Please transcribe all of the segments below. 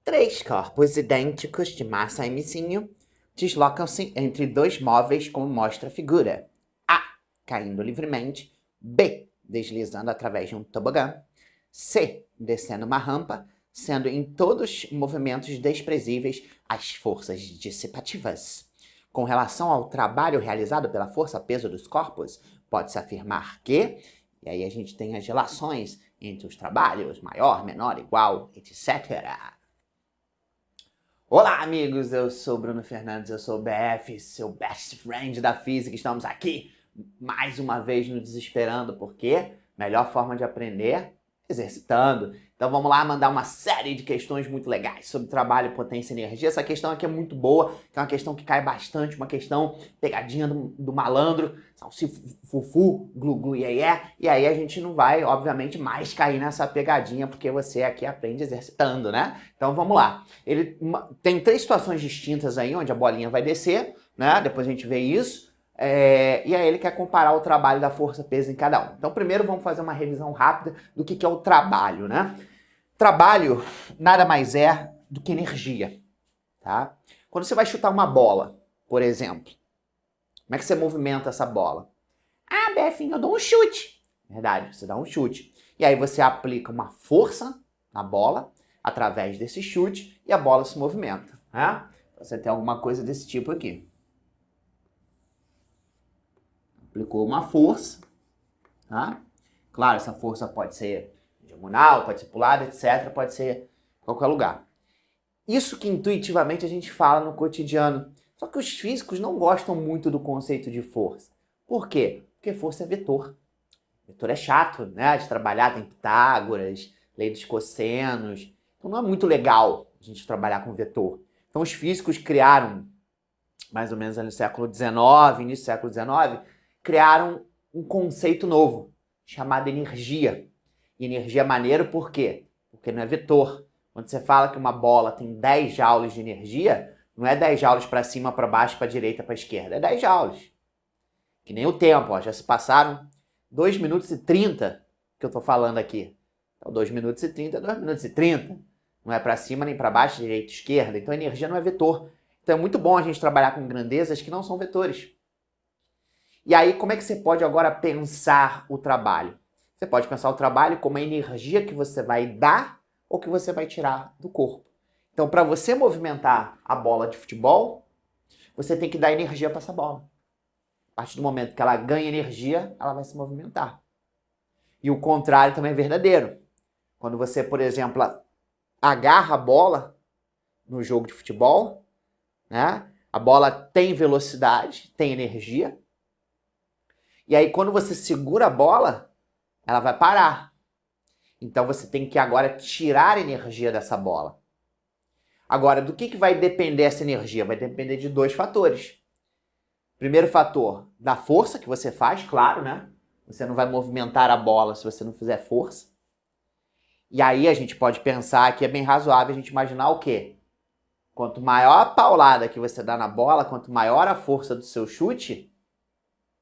Três corpos idênticos de massa e missinho deslocam-se entre dois móveis como mostra a figura. A. Caindo livremente. B. Deslizando através de um tobogã. C. Descendo uma rampa, sendo em todos movimentos desprezíveis às forças dissipativas. Com relação ao trabalho realizado pela força-peso dos corpos, pode-se afirmar que, e aí a gente tem as relações entre os trabalhos, maior, menor, igual, etc. Olá, amigos! Eu sou Bruno Fernandes, eu sou o BF, seu best friend da física. Estamos aqui mais uma vez nos desesperando, porque melhor forma de aprender exercitando. Então vamos lá mandar uma série de questões muito legais sobre trabalho, potência e energia. Essa questão aqui é muito boa, que é uma questão que cai bastante, uma questão pegadinha do malandro, fufu, glu glu iê, iê. E aí a gente não vai, obviamente, mais cair nessa pegadinha, porque você aqui aprende exercitando, né? Então vamos lá. Tem três situações distintas aí, onde a bolinha vai descer, né? Depois a gente vê isso. E aí ele quer comparar o trabalho da força-peso em cada um. Então primeiro vamos fazer uma revisão rápida do que é o trabalho, né? Trabalho nada mais é do que energia, tá? Quando você vai chutar uma bola, por exemplo, como é que você movimenta essa bola? Ah, Befinho, eu dou um chute. Verdade, você dá um chute. E aí você aplica uma força na bola através desse chute e a bola se movimenta, né? Você tem alguma coisa desse tipo aqui. Aplicou uma força, tá? Claro, essa força pode ser diagonal, pode ser pro lado, etc. Pode ser em qualquer lugar. Isso que intuitivamente a gente fala no cotidiano. Só que os físicos não gostam muito do conceito de força. Por quê? Porque força é vetor. Vetor é chato, né? De trabalhar, tem Pitágoras, lei dos cossenos. Então não é muito legal a gente trabalhar com vetor. Então os físicos criaram, mais ou menos no século XIX, início do século XIX, criaram um conceito novo, chamado energia. E energia é maneiro por quê? Porque não é vetor. Quando você fala que uma bola tem 10 joules de energia, não é 10 joules para cima, para baixo, para direita, para esquerda. É 10 joules. Que nem o tempo, ó, já se passaram 2 minutos e 30 que eu tô falando aqui. Então 2 minutos e 30 é 2 minutos e 30. Não é para cima, nem para baixo, direita, esquerda. Então a energia não é vetor. Então é muito bom a gente trabalhar com grandezas que não são vetores. E aí, como é que você pode agora pensar o trabalho? Você pode pensar o trabalho como a energia que você vai dar ou que você vai tirar do corpo. Então, para você movimentar a bola de futebol, você tem que dar energia para essa bola. A partir do momento que ela ganha energia, ela vai se movimentar. E o contrário também é verdadeiro. Quando você, por exemplo, agarra a bola no jogo de futebol, né? A bola tem velocidade, tem energia. E aí, quando você segura a bola, ela vai parar. Então, você tem que agora tirar a energia dessa bola. Agora, do que vai depender essa energia? Vai depender de dois fatores. Primeiro fator, da força que você faz, claro, né? Você não vai movimentar a bola se você não fizer força. E aí, a gente pode pensar que é bem razoável a gente imaginar o quê? Quanto maior a paulada que você dá na bola, quanto maior a força do seu chute,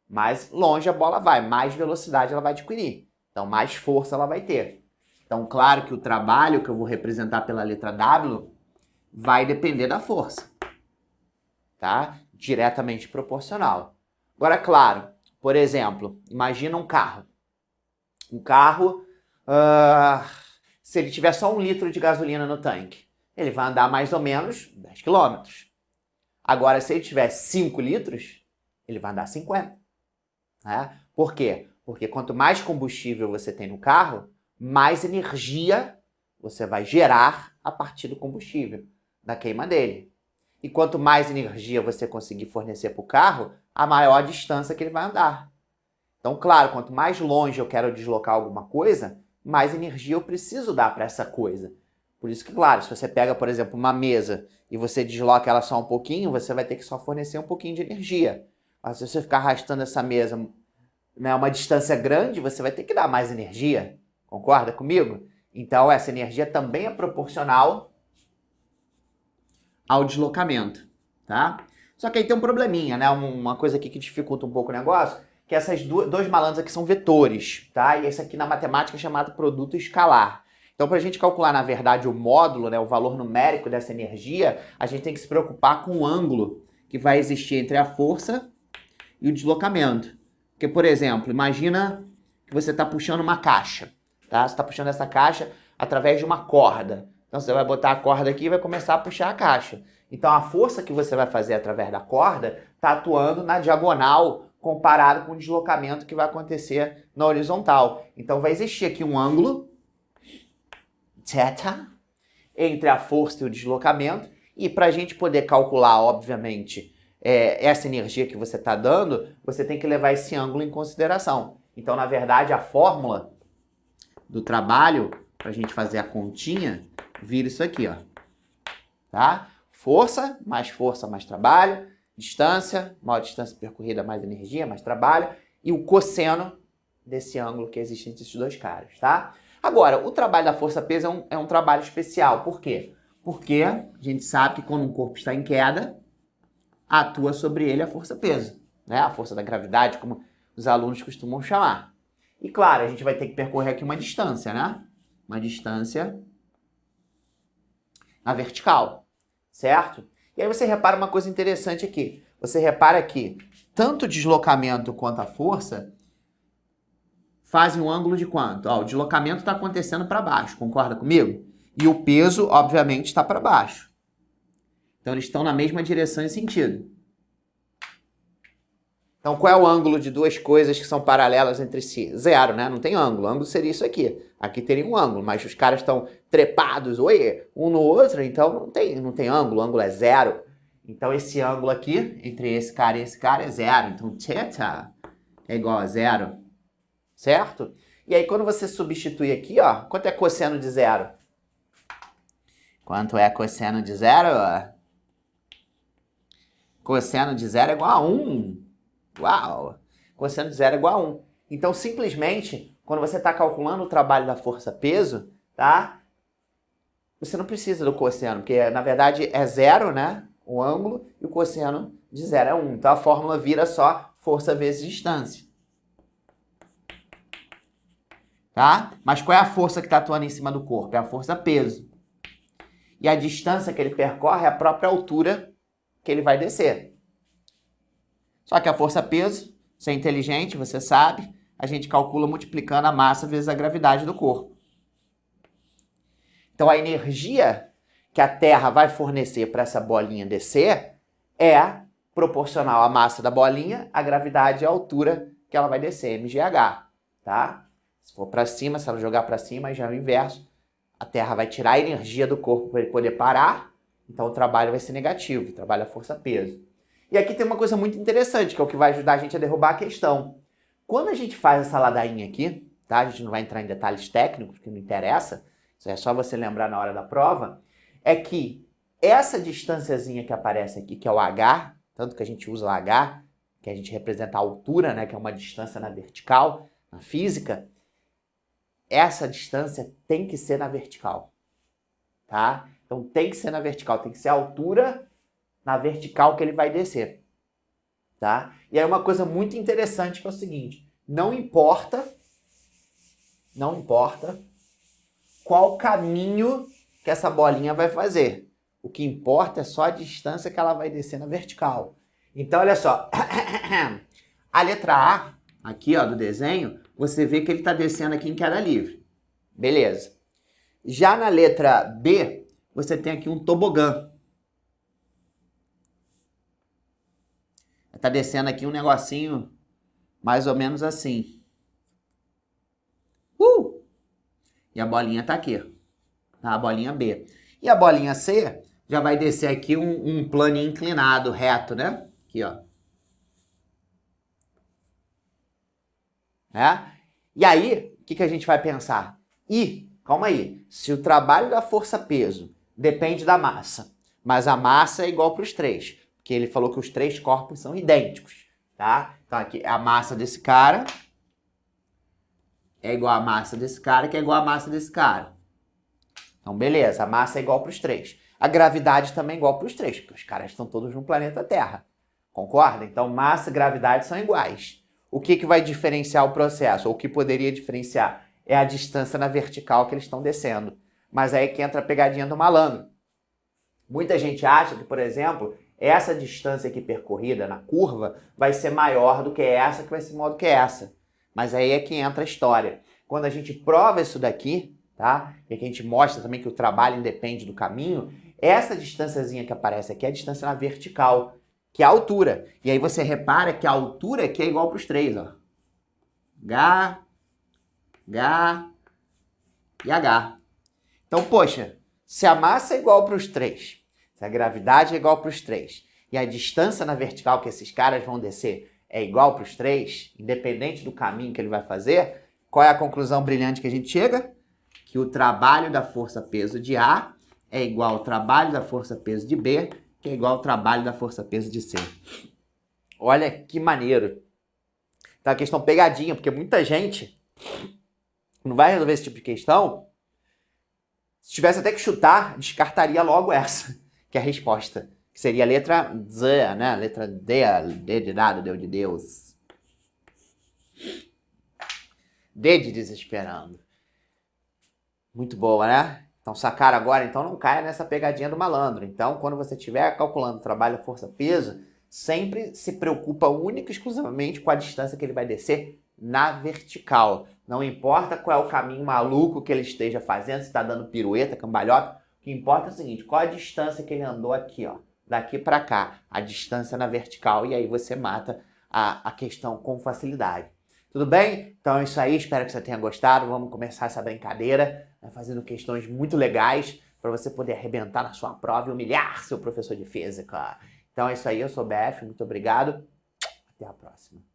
mais longe a bola vai, mais velocidade ela vai adquirir. Então, mais força ela vai ter. Então, claro que o trabalho que eu vou representar pela letra W vai depender da força, tá? Diretamente proporcional. Agora, claro, por exemplo, imagina um carro. Um carro, se ele tiver só 1 litro de gasolina no tanque, ele vai andar mais ou menos 10 km. Agora, se ele tiver 5 litros, ele vai andar 50. Né? Por quê? Porque quanto mais combustível você tem no carro, mais energia você vai gerar a partir do combustível, da queima dele. E quanto mais energia você conseguir fornecer para o carro, a maior a distância que ele vai andar. Então, claro, quanto mais longe eu quero deslocar alguma coisa, mais energia eu preciso dar para essa coisa. Por isso que, claro, se você pega, por exemplo, uma mesa e você desloca ela só um pouquinho, você vai ter que só fornecer um pouquinho de energia. Mas se você ficar arrastando essa mesa, né, uma distância grande, você vai ter que dar mais energia. Concorda comigo? Então, essa energia também é proporcional ao deslocamento, tá? Só que aí tem um probleminha, né? Uma coisa aqui que dificulta um pouco o negócio, que essas dois malandros aqui são vetores, tá? E esse aqui na matemática é chamado produto escalar. Então, para a gente calcular, na verdade, o módulo, né, o valor numérico dessa energia, a gente tem que se preocupar com o ângulo que vai existir entre a força e o deslocamento. Porque, por exemplo, imagina que você está puxando uma caixa, tá? Você está puxando essa caixa através de uma corda. Então, você vai botar a corda aqui e vai começar a puxar a caixa. Então, a força que você vai fazer através da corda está atuando na diagonal comparado com o deslocamento que vai acontecer na horizontal. Então, vai existir aqui um ângulo θ entre a força e o deslocamento. E para a gente poder calcular, obviamente, essa energia que você está dando, você tem que levar esse ângulo em consideração. Então, na verdade, a fórmula do trabalho, para a gente fazer a continha, vira isso aqui, ó. Tá? Força mais trabalho, distância, maior distância percorrida, mais energia, mais trabalho, e o cosseno desse ângulo que existe entre esses dois caras, tá? Agora, o trabalho da força-peso é um trabalho especial. Por quê? Porque a gente sabe que quando um corpo está em queda, atua sobre ele a força-peso, né? A força da gravidade, como os alunos costumam chamar. E claro, a gente vai ter que percorrer aqui uma distância, né? Uma distância na vertical, certo? E aí você repara uma coisa interessante aqui. Você repara que tanto o deslocamento quanto a força fazem um ângulo de quanto? Ó, o deslocamento está acontecendo para baixo, concorda comigo? E o peso, obviamente, está para baixo. Então, eles estão na mesma direção e sentido. Então, qual é o ângulo de duas coisas que são paralelas entre si? Zero, né? Não tem ângulo. O ângulo seria isso aqui. Aqui teria um ângulo, mas os caras estão trepados, um no outro, então não tem ângulo. O ângulo é zero. Então, esse ângulo aqui, entre esse cara e esse cara, é zero. Então, θ é igual a zero. Certo? E aí, quando você substitui aqui, ó, quanto é cosseno de zero? Quanto é cosseno de zero? Cosseno de zero é igual a 1. Uau! Cosseno de zero é igual a 1. Então, simplesmente, quando você está calculando o trabalho da força-peso, tá? Você não precisa do cosseno, porque, na verdade, é zero, né? O ângulo, e o cosseno de zero é 1. Então, a fórmula vira só força vezes distância. Tá? Mas qual é a força que está atuando em cima do corpo? É a força-peso. E a distância que ele percorre é a própria altura que ele vai descer. Só que a força-peso, você é inteligente, você sabe, a gente calcula multiplicando a massa vezes a gravidade do corpo. Então, a energia que a Terra vai fornecer para essa bolinha descer é proporcional à massa da bolinha, a gravidade e a altura que ela vai descer, mgh, tá? Se for para cima, se ela jogar para cima, aí já é o inverso. A Terra vai tirar a energia do corpo para ele poder parar, então o trabalho vai ser negativo, o trabalho é força-peso. E aqui tem uma coisa muito interessante, que é o que vai ajudar a gente a derrubar a questão. Quando a gente faz essa ladainha aqui, tá? A gente não vai entrar em detalhes técnicos, porque não interessa, isso é só você lembrar na hora da prova, é que essa distânciazinha que aparece aqui, que é o h, tanto que a gente usa o h, que a gente representa a altura, né, que é uma distância na vertical, na física, essa distância tem que ser na vertical, tá? Então tem que ser na vertical, tem que ser a altura na vertical que ele vai descer, tá? E aí uma coisa muito interessante que é o seguinte, não importa qual caminho que essa bolinha vai fazer. O que importa é só a distância que ela vai descer na vertical. Então, olha só, a letra A, aqui ó, do desenho, você vê que ele está descendo aqui em queda livre. Beleza. Já na letra B, você tem aqui um tobogã. Está descendo aqui um negocinho mais ou menos assim. E a bolinha está aqui. Tá? A bolinha B. E a bolinha C já vai descer aqui um planinho inclinado, reto, né? Aqui, ó. E aí, o que a gente vai pensar? Calma aí, se o trabalho da força-peso depende da massa, mas a massa é igual para os três, porque ele falou que os três corpos são idênticos, tá? Então aqui a massa desse cara é igual à massa desse cara, que é igual à massa desse cara. Então beleza, a massa é igual para os três. A gravidade também é igual para os três, porque os caras estão todos no planeta Terra. Concorda? Então massa e gravidade são iguais. O que vai diferenciar o processo? Ou o que poderia diferenciar? é a distância na vertical que eles estão descendo. Mas aí que entra a pegadinha do malandro. Muita gente acha que, por exemplo, essa distância aqui percorrida na curva vai ser maior do que essa, que vai ser maior do que essa. Mas aí é que entra a história. Quando a gente prova isso daqui, tá? E que a gente mostra também que o trabalho independe do caminho, essa distânciazinha que aparece aqui é a distância na vertical, que é a altura. E aí você repara que a altura aqui é igual para os três, ó. H, H e H. Então, poxa, se a massa é igual para os três, se a gravidade é igual para os três, e a distância na vertical que esses caras vão descer é igual para os três, independente do caminho que ele vai fazer, qual é a conclusão brilhante que a gente chega? Que o trabalho da força-peso de A é igual ao trabalho da força-peso de B, que é igual ao trabalho da força-peso de C. Olha que maneiro. Então, a questão pegadinha, porque muita gente não vai resolver esse tipo de questão. Se tivesse até que chutar, descartaria logo essa, que é a resposta. Que seria a letra Z, né? Letra D, D de dado, D de Deus. D de desesperando. Muito boa, né? Então, sacaram agora? Então, não caia nessa pegadinha do malandro. Então, quando você estiver calculando trabalho, força, peso, sempre se preocupa única e exclusivamente com a distância que ele vai descer na vertical. Não importa qual é o caminho maluco que ele esteja fazendo, se está dando pirueta, cambalhota. O que importa é o seguinte, qual a distância que ele andou aqui, ó, daqui para cá, a distância na vertical, e aí você mata a questão com facilidade. Tudo bem? Então é isso aí, espero que você tenha gostado. Vamos começar essa brincadeira, né, fazendo questões muito legais para você poder arrebentar na sua prova e humilhar seu professor de física. Então é isso aí, eu sou o BF, muito obrigado, até a próxima.